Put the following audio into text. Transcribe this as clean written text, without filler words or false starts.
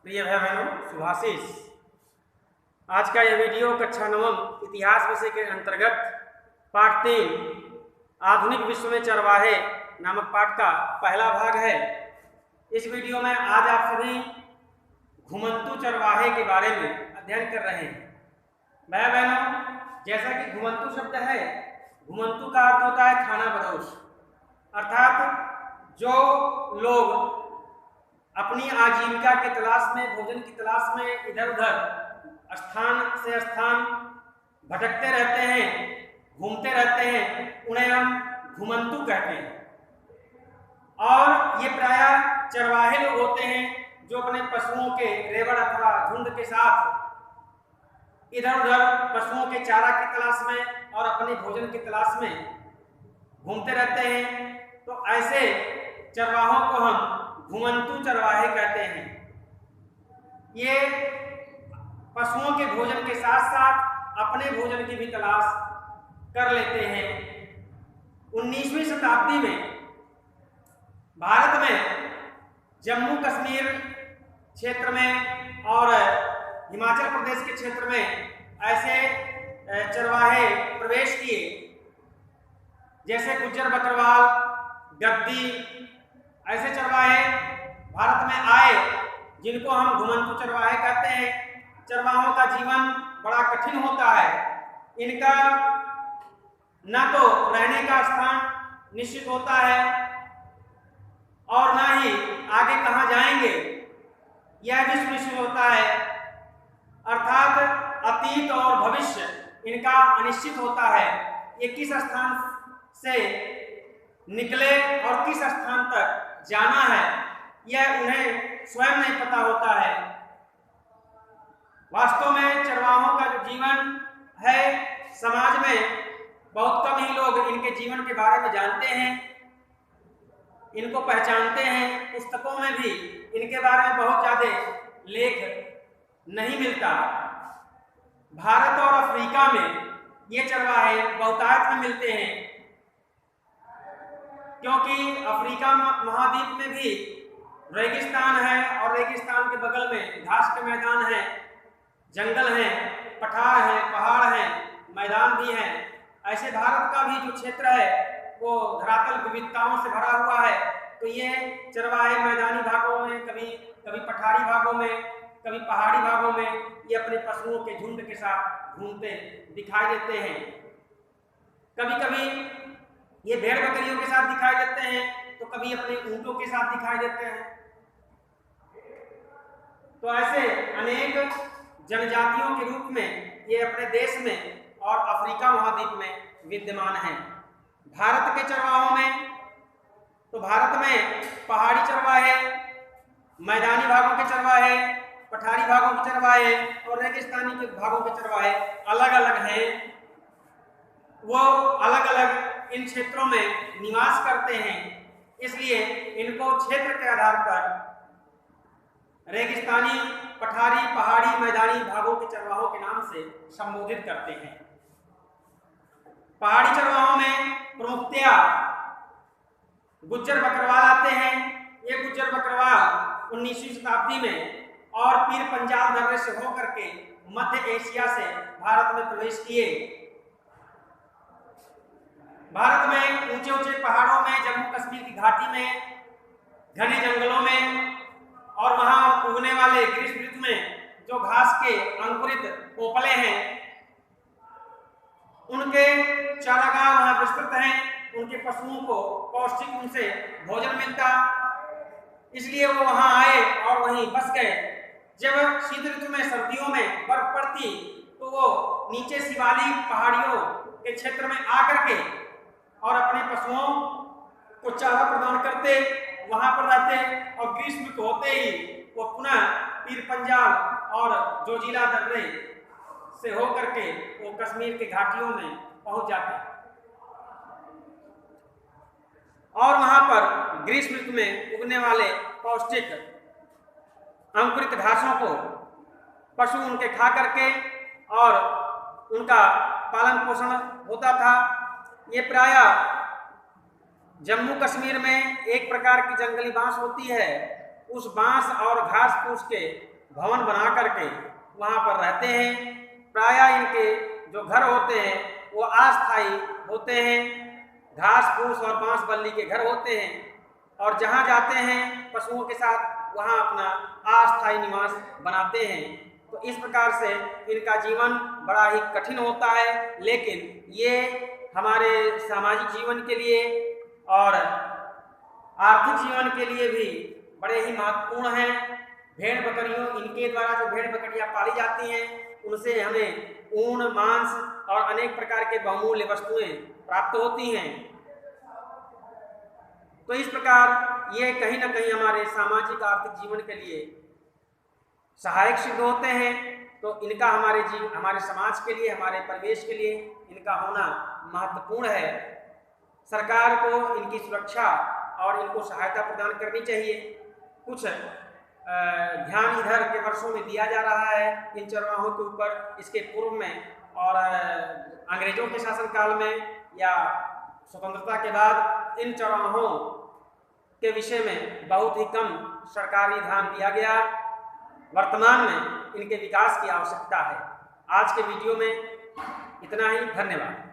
प्रिय भाई बहनों, शुभाशीष। आज का यह वीडियो कक्षा नवम इतिहास विषय के अंतर्गत पाठ 3 आधुनिक विश्व में चरवाहे नामक पाठ का पहला भाग है। इस वीडियो में आज आप सभी घुमंतू चरवाहे के बारे में अध्ययन कर रहे हैं। भाई बहनों, जैसा कि घुमंतू शब्द है, घुमंतू का अर्थ होता है खाना बदोश, अर्थात जो लोग अपनी आजीविका की तलाश में, भोजन की तलाश में इधर उधर स्थान से स्थान भटकते रहते हैं, घूमते रहते हैं, उन्हें हम घुमंतू कहते हैं। और ये प्रायः चरवाहे लोग होते हैं जो अपने पशुओं के रेवड़ अथवा झुंड के साथ इधर उधर पशुओं के चारा की तलाश में और अपने भोजन की तलाश में घूमते रहते हैं। तो ऐसे चरवाहों को हम घुमंतू चरवाहे कहते हैं। ये पशुओं के भोजन के साथ साथ अपने भोजन की भी तलाश कर लेते हैं। 19वीं शताब्दी में भारत में जम्मू कश्मीर क्षेत्र में और हिमाचल प्रदेश के क्षेत्र में ऐसे चरवाहे प्रवेश किए, जैसे गुज्जर बकरवाल, गद्दी, ऐसे चरवाहे भारत में आए जिनको हम घुमंतू चरवाहे कहते हैं। चरवाहों का जीवन बड़ा कठिन होता है। इनका न तो रहने का स्थान निश्चित होता है और न ही आगे कहाँ जाएंगे यह भी सुनिश्चित होता है, अर्थात अतीत और भविष्य इनका अनिश्चित होता है। ये किस स्थान से निकले और किस स्थान तक जाना है यह उन्हें स्वयं नहीं पता होता है। वास्तव में चरवाहों का जो जीवन है, समाज में बहुत कम ही लोग इनके जीवन के बारे में जानते हैं, इनको पहचानते हैं। पुस्तकों में भी इनके बारे में बहुत ज़्यादा लेख नहीं मिलता। भारत और अफ्रीका में ये चरवाहे बहुतायत में मिलते हैं, क्योंकि अफ्रीका महाद्वीप में भी रेगिस्तान है और रेगिस्तान के बगल में घास के मैदान हैं, जंगल हैं, पठार हैं, पहाड़ हैं, मैदान भी हैं। ऐसे भारत का भी जो क्षेत्र है वो धरातल विविधताओं से भरा हुआ है। तो ये चरवाहे मैदानी भागों में, कभी पठारी भागों में, कभी पहाड़ी भागों में ये अपने पशुओं के झुंड के साथ घूमते दिखाई देते हैं। कभी कभी ये भेड़ बकरियों के साथ दिखाई देते हैं, तो कभी अपने ऊंटों के साथ दिखाई देते हैं। तो ऐसे अनेक जनजातियों के रूप में ये अपने देश में और अफ्रीका महाद्वीप में विद्यमान हैं। भारत के चरवाहों में तो भारत में पहाड़ी चरवाहे, मैदानी भागों के चरवाहे, पठारी भागों के चरवाहे और रेगिस्तानी के भागों के चरवाहे अलग अलग हैं। वो अलग अलग इन क्षेत्रों में निवास करते हैं, इसलिए इनको क्षेत्र के आधार पर रेगिस्तानी, पठारी, पहाड़ी, मैदानी भागों के चरवाहों के नाम से संबोधित करते हैं। पहाड़ी चरवाहों में प्रमुखतया गुज्जर बकरवाल आते हैं। ये गुज्जर बकरवाल 19वीं शताब्दी में और पीर पंजाल दर्रे से होकर के मध्य एशिया से भारत में प्रवेश किए। भारत में ऊंचे ऊंचे पहाड़ों में, जम्मू कश्मीर की घाटी में, घने जंगलों में और वहां उगने वाले ग्रीष्म ऋतु में जो घास के अंकुरित पोपले हैं, उनके चारागाह वहां विस्तृत हैं। उनके पशुओं को पौष्टिक उनसे भोजन मिलता, इसलिए वो वहां आए और वहीं बस गए। जब शीत ऋतु में, सर्दियों में बर्फ पड़ती तो वो नीचे शिवालिक पहाड़ियों के क्षेत्र में आकर के और अपने पशुओं को चारा प्रदान करते, वहां पर रहते और ग्रीष्म ऋतु होते ही वो पुनः पीर पंजाल और जोजिला दर्रे से होकर के वो कश्मीर के घाटियों में पहुंच जाते और वहां पर ग्रीष्म ऋतु में उगने वाले पौष्टिक अंकुरित घासों को पशु उनके खा करके और उनका पालन पोषण होता था। ये प्रायः जम्मू कश्मीर में एक प्रकार की जंगली बांस होती है, उस बांस और घास फूस के भवन बना करके वहाँ पर रहते हैं। प्रायः इनके जो घर होते हैं वो अस्थायी होते हैं, घास फूस और बांस बल्ली के घर होते हैं, और जहाँ जाते हैं पशुओं के साथ वहाँ अपना अस्थायी निवास बनाते हैं। तो इस प्रकार से इनका जीवन बड़ा ही कठिन होता है, लेकिन ये हमारे सामाजिक जीवन के लिए और आर्थिक जीवन के लिए भी बड़े ही महत्वपूर्ण हैं। भेड़ बकरियों, इनके द्वारा जो भेड़ बकरियां पाली जाती हैं उनसे हमें ऊन, मांस और अनेक प्रकार के बहुमूल्य वस्तुएं प्राप्त होती हैं। तो इस प्रकार ये कहीं ना कहीं हमारे सामाजिक आर्थिक जीवन के लिए सहायक सिद्ध होते हैं। तो इनका हमारे समाज के लिए, हमारे परिवेश के लिए इनका होना महत्वपूर्ण है। सरकार को इनकी सुरक्षा और इनको सहायता प्रदान करनी चाहिए। कुछ ध्यान इधर के वर्षों में दिया जा रहा है इन चरवाहों के ऊपर। इसके पूर्व में और अंग्रेजों के शासनकाल में या स्वतंत्रता के बाद इन चरवाहों के विषय में बहुत ही कम सरकारी ध्यान दिया गया। वर्तमान में इनके विकास की आवश्यकता है। आज के वीडियो में इतना ही। धन्यवाद।